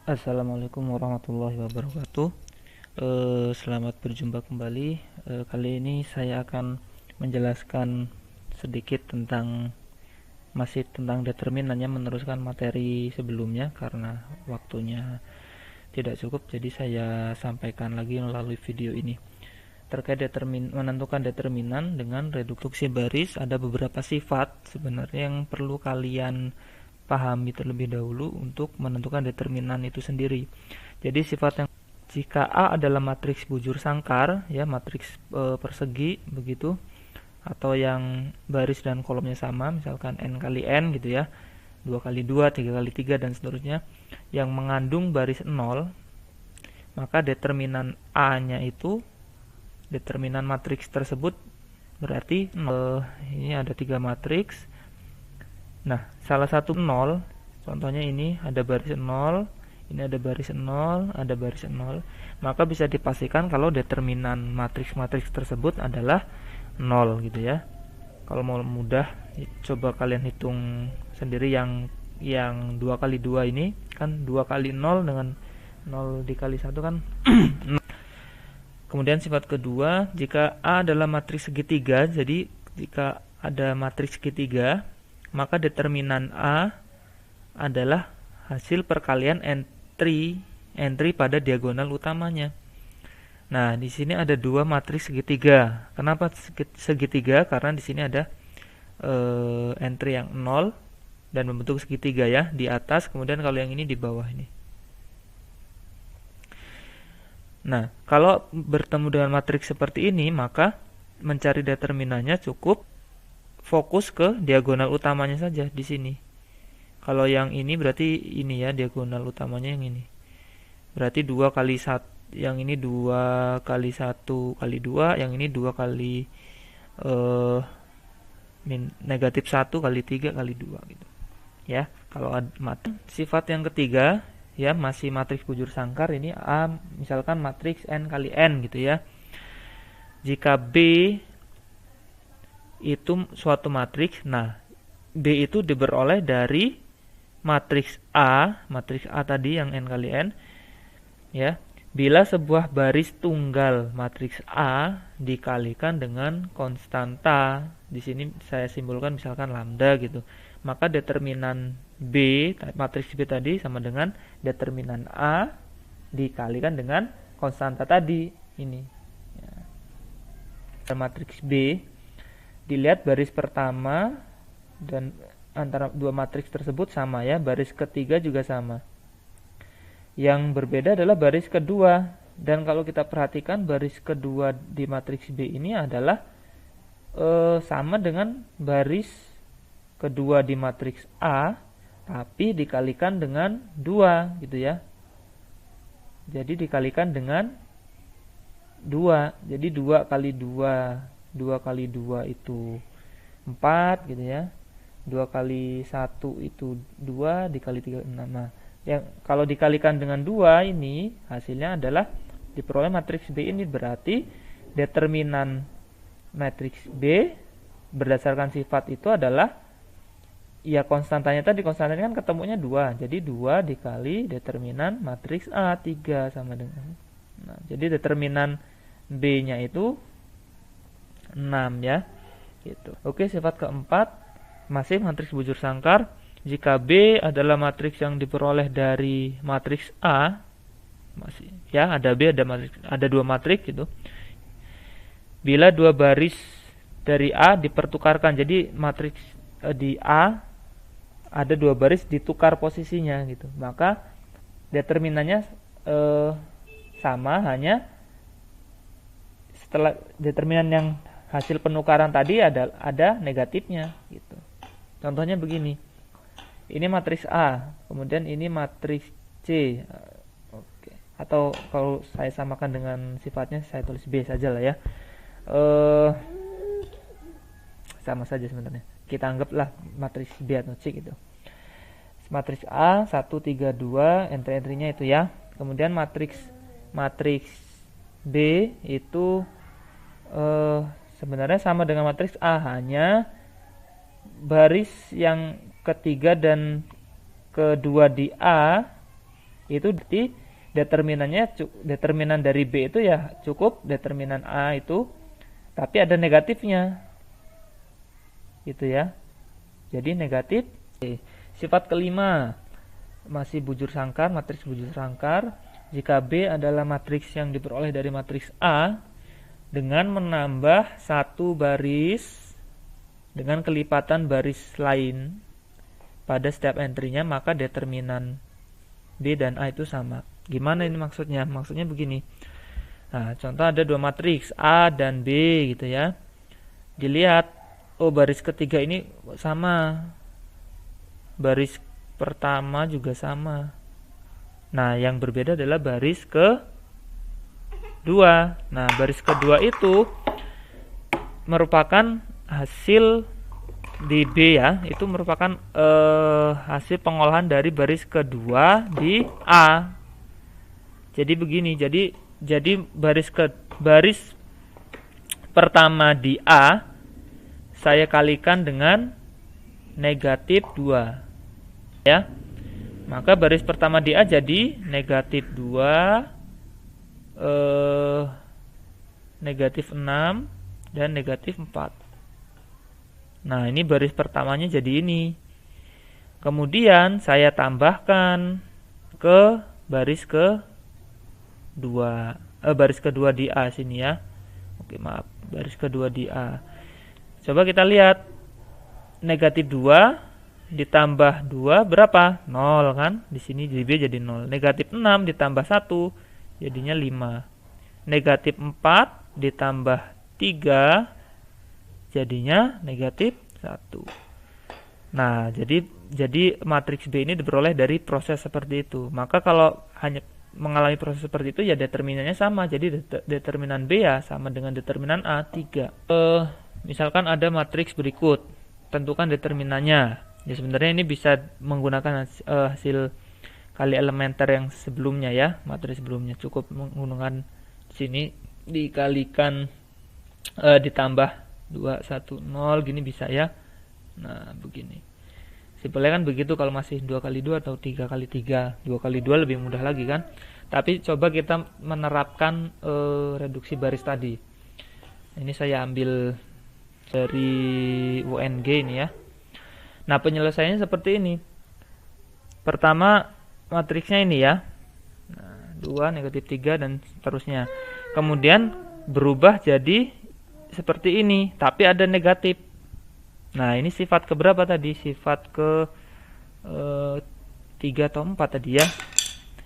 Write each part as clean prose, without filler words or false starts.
Assalamualaikum warahmatullahi wabarakatuh. Selamat berjumpa kembali. Kali ini saya akan menjelaskan sedikit masih tentang determinannya, meneruskan materi sebelumnya karena waktunya tidak cukup. Jadi saya sampaikan lagi melalui video ini. Terkait menentukan determinan dengan reduksi baris, ada beberapa sifat sebenarnya yang perlu kalian pahami terlebih dahulu untuk menentukan determinan itu sendiri. Jadi sifat yang jika A adalah matriks bujur sangkar, ya matriks persegi begitu, atau yang baris dan kolomnya sama, misalkan n kali n gitu ya, 2 kali 2, 3 kali 3 dan seterusnya, yang mengandung baris 0, maka determinan A-nya itu, determinan matriks tersebut berarti 0. Ini ada 3 matriks. Nah, salah satu 0, contohnya ini ada baris 0, ini ada baris 0, ada baris 0, maka bisa dipastikan kalau determinan matriks-matriks tersebut adalah 0 gitu ya. Kalau mau mudah, coba kalian hitung sendiri yang 2 kali 2 ini, kan 2 kali 0 dengan 0 dikali 1 kan 0. Kemudian sifat kedua, jika A adalah matriks segitiga, jadi jika ada matriks segitiga, maka determinan A adalah hasil perkalian entry pada diagonal utamanya. Nah, di sini ada 2 matriks segitiga. Kenapa segitiga? Karena di sini ada entry yang 0 dan membentuk segitiga ya di atas, kemudian kalau yang ini di bawah ini. Nah, kalau bertemu dengan matriks seperti ini, maka mencari determinannya cukup fokus ke diagonal utamanya saja di sini. Kalau yang ini berarti ini ya, diagonal utamanya yang ini. Berarti 2 kali 1, yang ini 2 kali 1 kali 2, yang ini 2 kali negatif 1 kali 3 kali 2 gitu. Ya, kalau sifat yang ketiga ya, masih matriks bujur sangkar, ini A misalkan matriks n kali n gitu ya. Jika B itu suatu matriks, nah B itu diperoleh dari matriks A tadi yang n kali n ya, bila sebuah baris tunggal matriks A dikalikan dengan konstanta, di sini saya simbolkan misalkan lambda gitu, maka determinan B, matriks B tadi sama dengan determinan A dikalikan dengan konstanta tadi ini ya. Matriks B, dilihat baris pertama dan antara 2 matriks tersebut sama ya, baris ketiga juga sama. Yang berbeda adalah baris kedua, dan kalau kita perhatikan baris kedua di matriks B ini adalah sama dengan baris kedua di matriks A, tapi dikalikan dengan 2 gitu ya. Jadi dikalikan dengan 2, jadi 2 kali 2, 2 kali 2 itu 4 gitu ya. 2 kali 1 itu 2, dikali 3 6. Nah, yang kalau dikalikan dengan 2 ini hasilnya adalah diperoleh matriks B ini, berarti determinan matriks B berdasarkan sifat itu adalah ya konstantanya tadi, konstantanya kan ketemunya 2. Jadi 2 dikali determinan matriks A 3 sama dengan. Nah, jadi determinan B-nya itu 6 ya gitu. Oke, sifat keempat masih matriks bujur sangkar. Jika B adalah matriks yang diperoleh dari matriks A, masih ya, ada B, ada 2 matriks gitu. Bila 2 baris dari A dipertukarkan, jadi matriks di A ada 2 baris ditukar posisinya gitu, maka determinannya sama, hanya setelah determinan yang hasil penukaran tadi ada negatifnya gitu. Contohnya begini, ini matriks A, kemudian ini matriks C. Oke. Atau kalau saya samakan dengan sifatnya, saya tulis B saja lah ya. Sama saja sebenarnya. Kita anggaplah matriks B atau C gitu. Matriks A 1 3 2, entry-entrynya itu ya. Kemudian matriks B itu sebenarnya sama dengan matriks A, hanya baris yang ketiga dan kedua di A Itu berarti determinan dari B itu ya cukup determinan A itu, tapi ada negatifnya. Gitu ya. Jadi negatif. Sifat kelima, masih bujur sangkar, matriks bujur sangkar. Jika B adalah matriks yang diperoleh dari matriks A dengan menambah satu baris dengan kelipatan baris lain pada setiap entry-nya, maka determinan B dan A itu sama. Gimana ini maksudnya? Maksudnya begini. Nah, contoh ada dua matriks A dan B gitu ya. Dilihat, oh baris ketiga ini sama. Baris pertama juga sama. Nah, yang berbeda adalah baris kedua. Nah, baris kedua itu merupakan hasil di B ya, itu merupakan hasil pengolahan dari baris kedua di A. Jadi begini, jadi baris pertama di A saya kalikan dengan negatif 2 ya. Maka baris pertama di A jadi negatif 2, negatif 6, dan negatif 4. Nah, ini baris pertamanya jadi ini. Kemudian saya tambahkan ke baris baris kedua di A sini ya. Oke, maaf, baris kedua di A. Coba kita lihat. Negatif 2 ditambah 2 berapa? 0 kan? Di sini di B jadi 0. Negatif 6 ditambah 1 jadinya 5. Negatif 4 ditambah 3 jadinya negatif 1. Nah, jadi matriks B ini diperoleh dari proses seperti itu. Maka kalau hanya mengalami proses seperti itu ya determinannya sama. Jadi determinan B ya sama dengan determinan A 3. Misalkan ada matriks berikut. Tentukan determinannya. Ya sebenarnya ini bisa menggunakan hasil kali elementer yang sebelumnya ya, matriks sebelumnya. Cukup menggunakan sini dikalikan ditambah 2 1 0 gini bisa ya. Nah, begini. Simpelnya kan begitu kalau masih 2 kali 2 atau 3 kali 3. 2 kali 2 lebih mudah lagi kan. Tapi coba kita menerapkan reduksi baris tadi. Ini saya ambil dari UNG ini ya. Nah, penyelesaiannya seperti ini. Pertama, matriksnya ini ya. Nah, 2, negatif 3, dan seterusnya. Kemudian berubah jadi seperti ini, tapi ada negatif. Nah, ini sifat keberapa tadi? Sifat ke 3 atau 4 tadi ya.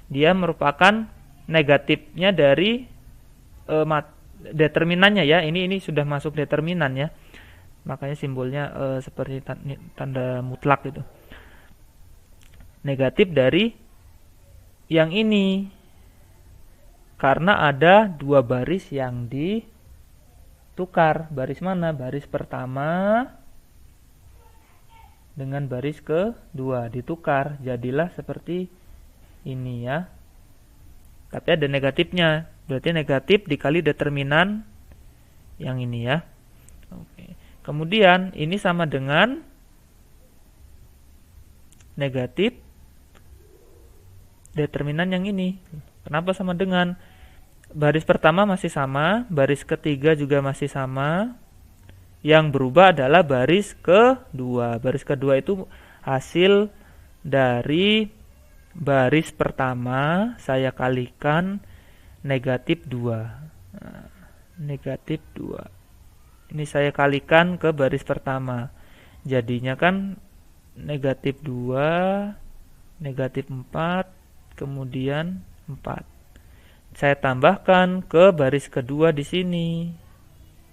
Dia merupakan negatifnya dari determinannya ya. Ini sudah masuk determinan ya. Makanya simbolnya seperti tanda mutlak gitu. Negatif dari yang ini. Karena ada dua baris yang ditukar. Baris mana? Baris pertama dengan baris kedua ditukar. Jadilah seperti ini ya. Tapi ada negatifnya. Berarti negatif dikali determinan yang ini ya. Oke. Kemudian ini sama dengan negatif determinan yang ini. Kenapa sama dengan? Baris pertama masih sama, baris ketiga juga masih sama. Yang berubah adalah baris kedua. Baris kedua itu hasil dari baris pertama saya kalikan negatif 2. Nah, negatif 2. Ini saya kalikan ke baris pertama. Jadinya kan negatif 2, negatif 4, kemudian 4. Saya tambahkan ke baris kedua di sini.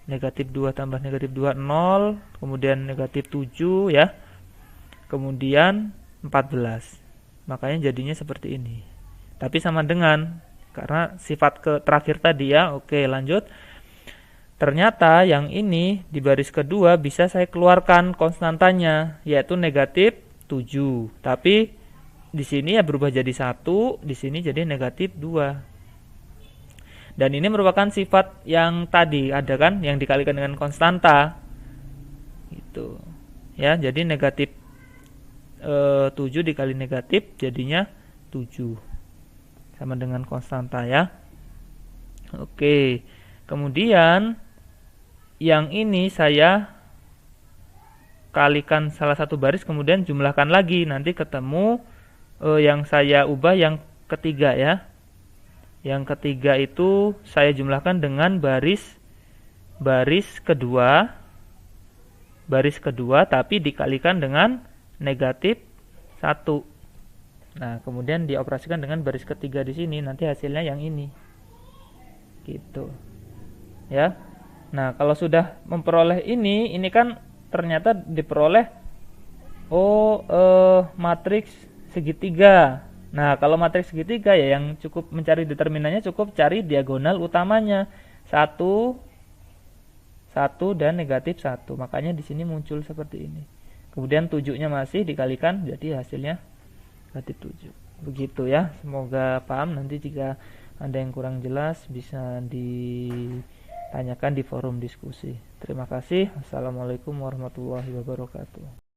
Negatif 2 tambah negatif 2, 0. Kemudian negatif 7 ya. Kemudian 14. Makanya jadinya seperti ini. Tapi sama dengan, karena sifat terakhir tadi ya. Oke, lanjut. Ternyata yang ini di baris kedua bisa saya keluarkan konstantanya, yaitu negatif 7. Tapi di sini ya berubah jadi 1, di sini jadi negatif 2. Dan ini merupakan sifat yang tadi ada kan, yang dikalikan dengan konstanta. Gitu. Ya, jadi negatif 7 dikali negatif jadinya 7. sama dengan konstanta ya. Oke, kemudian yang ini saya kalikan salah satu baris, kemudian jumlahkan lagi, nanti ketemu yang saya ubah yang ketiga ya. Yang ketiga itu saya jumlahkan dengan baris kedua, tapi dikalikan dengan negatif 1. Nah, kemudian dioperasikan dengan baris ketiga di sini, nanti hasilnya yang ini. Gitu. Ya. Nah, kalau sudah memperoleh ini kan ternyata diperoleh matriks segitiga. Nah, kalau matriks segitiga ya yang cukup mencari determinannya cukup cari diagonal utamanya. 1 dan negatif 1. Makanya di sini muncul seperti ini. Kemudian 7-nya masih dikalikan, jadi hasilnya negatif 7. Begitu ya. Semoga paham. Nanti jika ada yang kurang jelas bisa ditanyakan di forum diskusi. Terima kasih. Assalamualaikum warahmatullahi wabarakatuh.